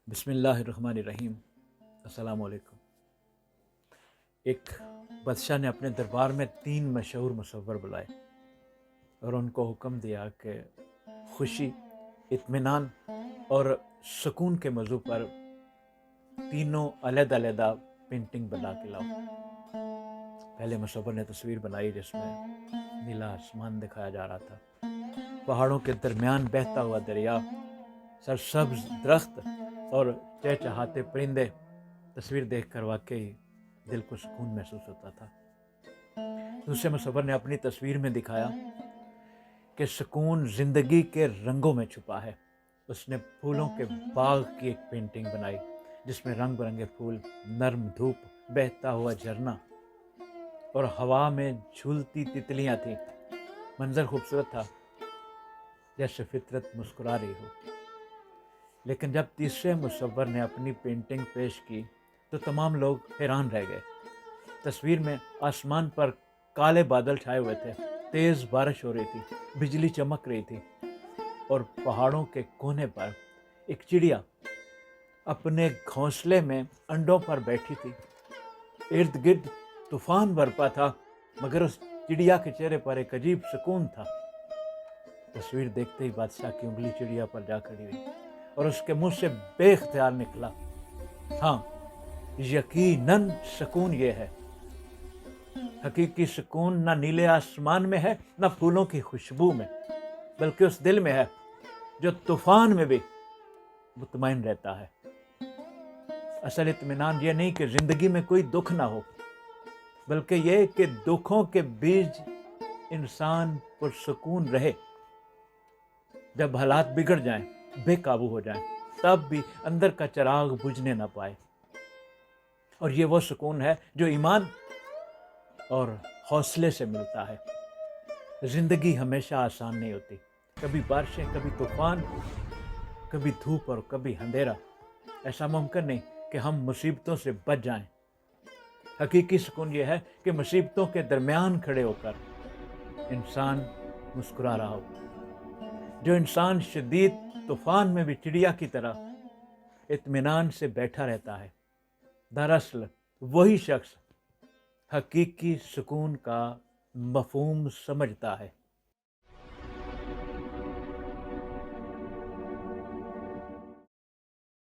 بسم اللہ الرحمن الرحیم۔ السلام علیکم۔ ایک بادشاہ نے اپنے دربار میں 3 مشہور مصور بلائے اور ان کو حکم دیا کہ خوشی، اطمینان اور سکون کے موضوع پر تینوں علیحدہ علیحدہ پینٹنگ بنا کے لاؤ۔ پہلے مصور نے تصویر بنائی جس میں نیلا آسمان دکھایا جا رہا تھا، پہاڑوں کے درمیان بہتا ہوا دریا، سرسبز درخت اور چہچہاتے پرندے۔ تصویر دیکھ کر واقعی دل کو سکون محسوس ہوتا تھا۔ دوسرے مصور نے اپنی تصویر میں دکھایا کہ سکون زندگی کے رنگوں میں چھپا ہے۔ اس نے پھولوں کے باغ کی ایک پینٹنگ بنائی جس میں رنگ برنگے پھول، نرم دھوپ، بہتا ہوا جھرنا اور ہوا میں جھولتی تتلیاں تھیں۔ منظر خوبصورت تھا، جیسے فطرت مسکرا رہی ہو۔ لیکن جب تیسرے مصور نے اپنی پینٹنگ پیش کی تو تمام لوگ حیران رہ گئے۔ تصویر میں آسمان پر کالے بادل چھائے ہوئے تھے، تیز بارش ہو رہی تھی، بجلی چمک رہی تھی اور پہاڑوں کے کونے پر ایک چڑیا اپنے گھونسلے میں انڈوں پر بیٹھی تھی۔ ارد گرد طوفان برپا تھا، مگر اس چڑیا کے چہرے پر ایک عجیب سکون تھا۔ تصویر دیکھتے ہی بادشاہ کی انگلی چڑیا پر جا کھڑی ہوئی اور اس کے منہ سے بے اختیار نکلا، ہاں، یقیناً سکون یہ ہے۔ حقیقی سکون نہ نیلے آسمان میں ہے، نہ پھولوں کی خوشبو میں، بلکہ اس دل میں ہے جو طوفان میں بھی مطمئن رہتا ہے۔ اصل اطمینان یہ نہیں کہ زندگی میں کوئی دکھ نہ ہو، بلکہ یہ کہ دکھوں کے بیچ انسان پرسکون رہے۔ جب حالات بگڑ جائیں، بے قابو ہو جائیں، تب بھی اندر کا چراغ بجھنے نہ پائے۔ اور یہ وہ سکون ہے جو ایمان اور حوصلے سے ملتا ہے۔ زندگی ہمیشہ آسان نہیں ہوتی، کبھی بارشیں، کبھی طوفان، کبھی دھوپ اور کبھی اندھیرا۔ ایسا ممکن نہیں کہ ہم مصیبتوں سے بچ جائیں۔ حقیقی سکون یہ ہے کہ مصیبتوں کے درمیان کھڑے ہو کر انسان مسکرا رہا ہو۔ جو انسان شدید طوفان میں بھی چڑیا کی طرح اطمینان سے بیٹھا رہتا ہے، دراصل وہی شخص حقیقی سکون کا مفہوم سمجھتا ہے۔